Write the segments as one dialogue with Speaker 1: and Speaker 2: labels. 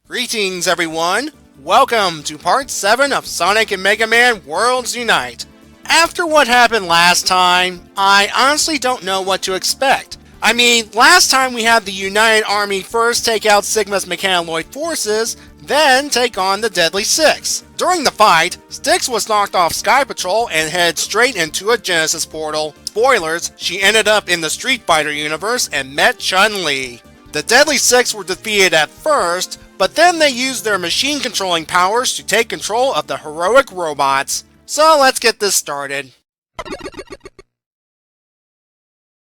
Speaker 1: Greetings everyone! Welcome to part 7 of Sonic and Mega Man Worlds Unite. After what happened last time, I honestly don't know what to expect. I mean, last time we had the United Army first take out Sigma's mechanoid forces, then take on the Deadly Six. During the fight, Styx was knocked off Sky Patrol and headed straight into a Genesis portal. Spoilers, she ended up in the Street Fighter universe and met Chun-Li. The Deadly Six were defeated at first, but then they used their machine controlling powers to take control of the heroic robots. So let's get this started.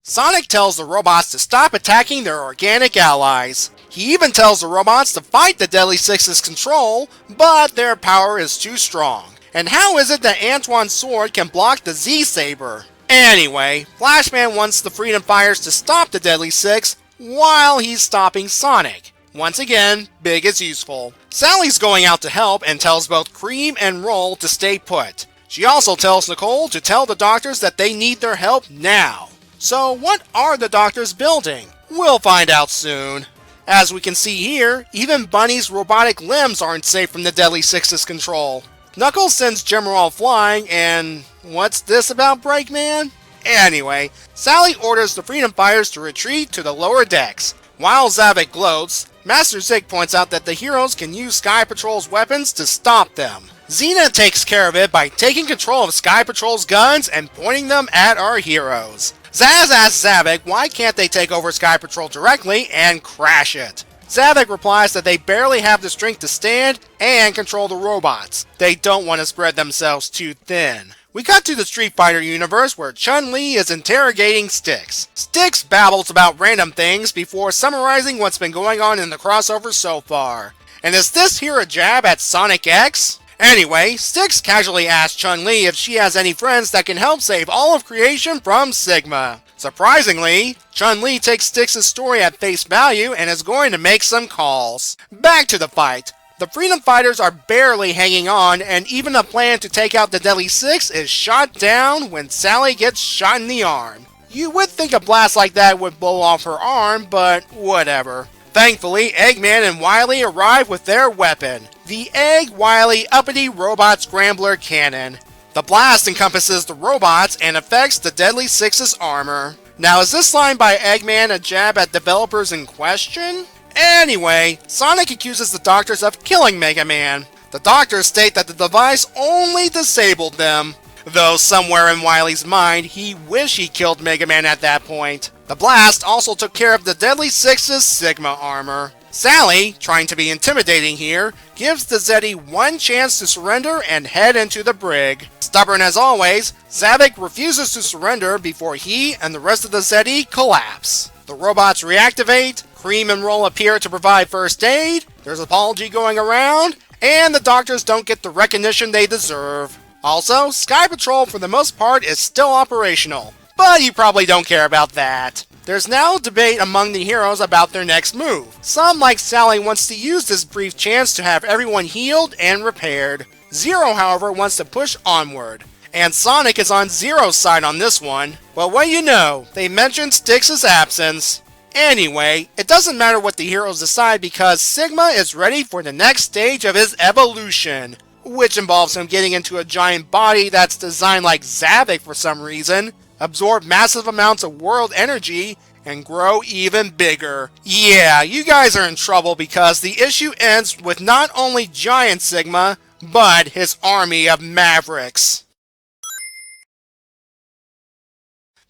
Speaker 1: Sonic tells the robots to stop attacking their organic allies. He even tells the robots to fight the Deadly Six's control, but their power is too strong. And how is it that Antoine's sword can block the Z-Saber? Anyway, Flashman wants the Freedom Fighters to stop the Deadly Six while he's stopping Sonic. Once again, big is useful. Sally's going out to help and tells both Cream and Roll to stay put. She also tells Nicole to tell the doctors that they need their help now. So what are the doctors building? We'll find out soon. As we can see here, even Bunny's robotic limbs aren't safe from the Deadly Six's control. Knuckles sends Gemerald flying, and what's this about Breakman? Anyway, Sally orders the Freedom Fighters to retreat to the lower decks. While Zavik gloats, Master Zig points out that the heroes can use Sky Patrol's weapons to stop them. Xena takes care of it by taking control of Sky Patrol's guns and pointing them at our heroes. Zaz asks Zavik why can't they take over Sky Patrol directly and crash it. Zavik replies that they barely have the strength to stand and control the robots. They don't want to spread themselves too thin. We cut to the Street Fighter universe where Chun-Li is interrogating Styx. Styx babbles about random things before summarizing what's been going on in the crossover so far. And is this here a jab at Sonic X? Anyway, Styx casually asks Chun-Li if she has any friends that can help save all of creation from Sigma. Surprisingly, Chun-Li takes Styx's story at face value and is going to make some calls. Back to the fight. The Freedom Fighters are barely hanging on, and even a plan to take out the Deadly Six is shot down when Sally gets shot in the arm. You would think a blast like that would blow off her arm, but whatever. Thankfully, Eggman and Wily arrive with their weapon, the Egg Wily Uppity Robot Scrambler Cannon. The blast encompasses the robots and affects the Deadly Six's armor. Now, is this line by Eggman a jab at developers in question? Anyway, Sonic accuses the doctors of killing Mega Man. The doctors state that the device only disabled them, though somewhere in Wily's mind, he wished he killed Mega Man at that point. The blast also took care of the Deadly Six's Sigma armor. Sally, trying to be intimidating here, gives the Zeddy one chance to surrender and head into the brig. Stubborn as always, Zavik refuses to surrender before he and the rest of the Zeddy collapse. The robots reactivate, Cream and Roll appear to provide first aid, there's an apology going around, and the doctors don't get the recognition they deserve. Also, Sky Patrol for the most part is still operational, but you probably don't care about that. There's now debate among the heroes about their next move. Some, like Sally, wants to use this brief chance to have everyone healed and repaired. Zero, however, wants to push onward. And Sonic is on Zero's side on this one. Well, what do you know? They mentioned Styx's absence. Anyway, it doesn't matter what the heroes decide because Sigma is ready for the next stage of his evolution, which involves him getting into a giant body that's designed like Zavik for some reason, absorb massive amounts of world energy, and grow even bigger. Yeah, you guys are in trouble because the issue ends with not only Giant Sigma, but his army of Mavericks.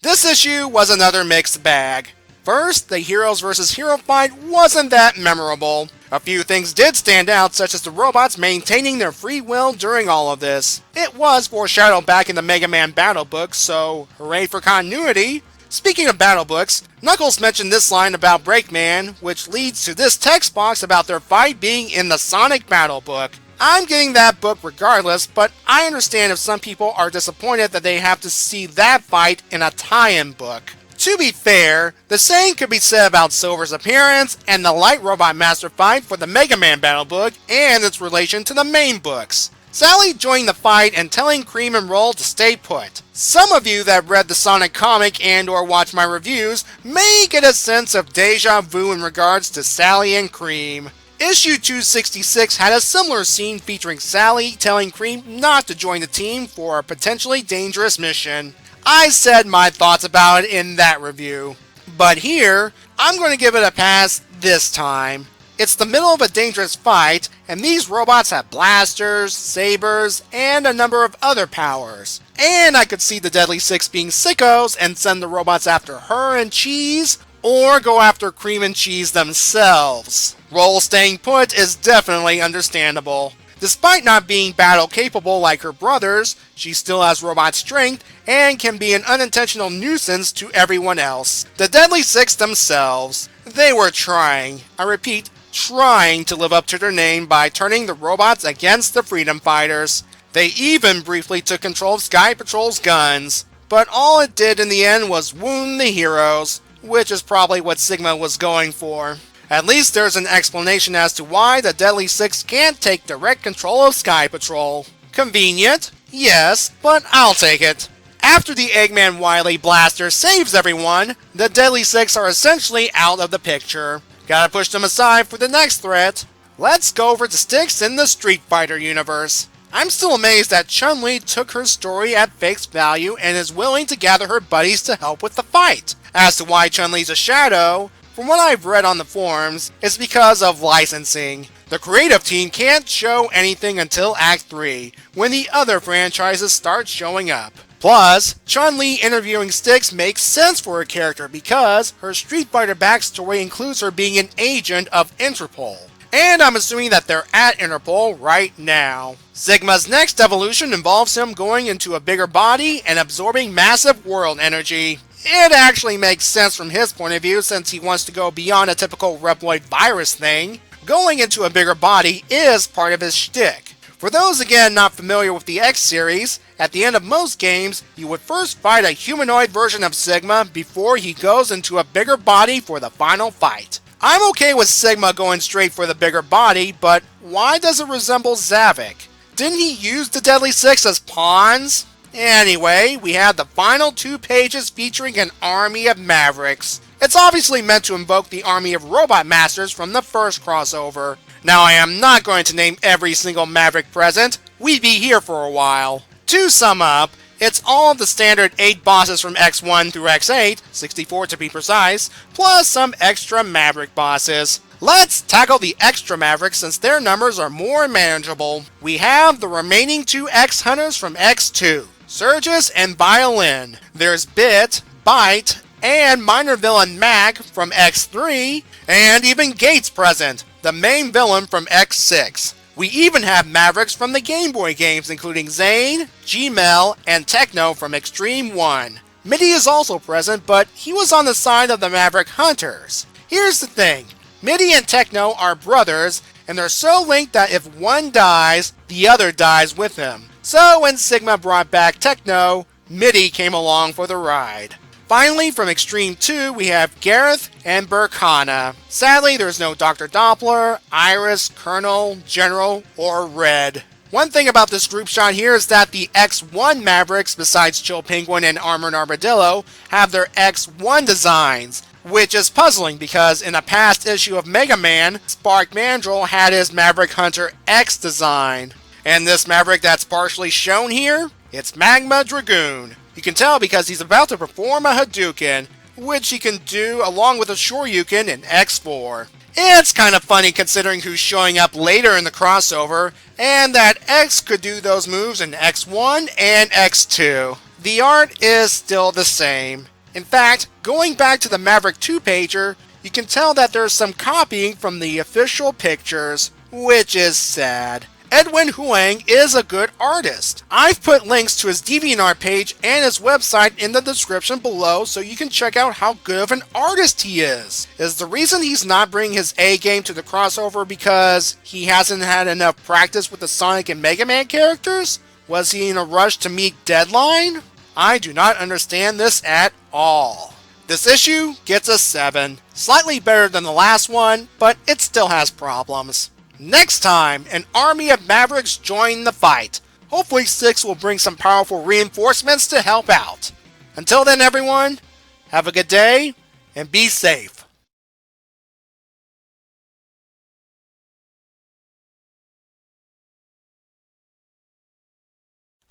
Speaker 1: This issue was another mixed bag. First, the Heroes vs. Hero fight wasn't that memorable. A few things did stand out, such as the robots maintaining their free will during all of this. It was foreshadowed back in the Mega Man battle book, so hooray for continuity. Speaking of battle books, Knuckles mentioned this line about Breakman, which leads to this text box about their fight being in the Sonic battle book. I'm getting that book regardless, but I understand if some people are disappointed that they have to see that fight in a tie-in book. To be fair, the same could be said about Silver's appearance and the Light Robot Master fight for the Mega Man battle book and its relation to the main books. Sally joining the fight and telling Cream and Roll to stay put. Some of you that read the Sonic comic and or watched my reviews may get a sense of deja vu in regards to Sally and Cream. Issue 266 had a similar scene featuring Sally telling Cream not to join the team for a potentially dangerous mission. I said my thoughts about it in that review. But here, I'm going to give it a pass this time. It's the middle of a dangerous fight, and these robots have blasters, sabers, and a number of other powers. And I could see the Deadly Six being sickos and send the robots after her and Cheese, or go after Cream and Cheese themselves. Roll staying put is definitely understandable. Despite not being battle capable like her brothers, she still has robot strength and can be an unintentional nuisance to everyone else. The Deadly Six themselves. They were trying, I repeat, trying to live up to their name by turning the robots against the freedom fighters. They even briefly took control of Sky Patrol's guns, but all it did in the end was wound the heroes, which is probably what Sigma was going for. At least there's an explanation as to why the Deadly Six can't take direct control of Sky Patrol. Convenient? Yes, but I'll take it. After the Eggman Wily blaster saves everyone, the Deadly Six are essentially out of the picture. Gotta push them aside for the next threat. Let's go over to Sticks in the Street Fighter universe. I'm still amazed that Chun-Li took her story at face value and is willing to gather her buddies to help with the fight. As to why Chun-Li's a shadow, from what I've read on the forums, it's because of licensing. The creative team can't show anything until Act 3, when the other franchises start showing up. Plus, Chun-Li interviewing Sticks makes sense for her character because her Street Fighter backstory includes her being an agent of Interpol. And I'm assuming that they're at Interpol right now. Sigma's next evolution involves him going into a bigger body and absorbing massive world energy. It actually makes sense from his point of view since he wants to go beyond a typical Reploid virus thing. Going into a bigger body is part of his shtick. For those again not familiar with the X series, at the end of most games, you would first fight a humanoid version of Sigma before he goes into a bigger body for the final fight. I'm okay with Sigma going straight for the bigger body, but why does it resemble Zavik? Didn't he use the Deadly Six as pawns? Anyway, we have the final 2 pages featuring an army of Mavericks. It's obviously meant to invoke the army of Robot Masters from the first crossover. Now I am not going to name every single Maverick present, we'd be here for a while. To sum up, it's all of the standard 8 bosses from X1 through X8, 64 to be precise, plus some extra Maverick bosses. Let's tackle the extra Mavericks since their numbers are more manageable. We have the remaining 2 X-Hunters from X2, Surges and Violin. There's Bit, Bite, and minor villain Mac from X3, and even Gates present, the main villain from X6. We even have Mavericks from the Game Boy games including Zane, G-Mel, and Techno from Extreme 1. Midi is also present, but he was on the side of the Maverick Hunters. Here's the thing, Midi and Techno are brothers, and they're so linked that if one dies, the other dies with him. So when Sigma brought back Techno, Midi came along for the ride. Finally, from Extreme 2, we have Gareth and Burkana. Sadly, there's no Dr. Doppler, Iris, Colonel, General, or Red. One thing about this group shot here is that the X1 Mavericks, besides Chill Penguin and Armored Armadillo, have their X1 designs, which is puzzling because in a past issue of Mega Man, Spark Mandrill had his Maverick Hunter X design. And this Maverick that's partially shown here, it's Magma Dragoon. You can tell because he's about to perform a Hadouken, which he can do along with a Shoryuken in X4. It's kind of funny considering who's showing up later in the crossover, and that X could do those moves in X1 and X2. The art is still the same. In fact, going back to the Maverick 2-pager, you can tell that there's some copying from the official pictures, which is sad. Edwin Huang is a good artist. I've put links to his DeviantArt page and his website in the description below so you can check out how good of an artist he is. Is the reason he's not bringing his A game to the crossover because he hasn't had enough practice with the Sonic and Mega Man characters? Was he in a rush to meet deadline? I do not understand this at all. This issue gets a 7. Slightly better than the last one, but it still has problems. Next time, an army of Mavericks join the fight. Hopefully Six will bring some powerful reinforcements to help out. Until then everyone, have a good day and be safe.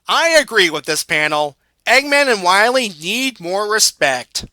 Speaker 1: I agree with this panel. Eggman and Wily need more respect.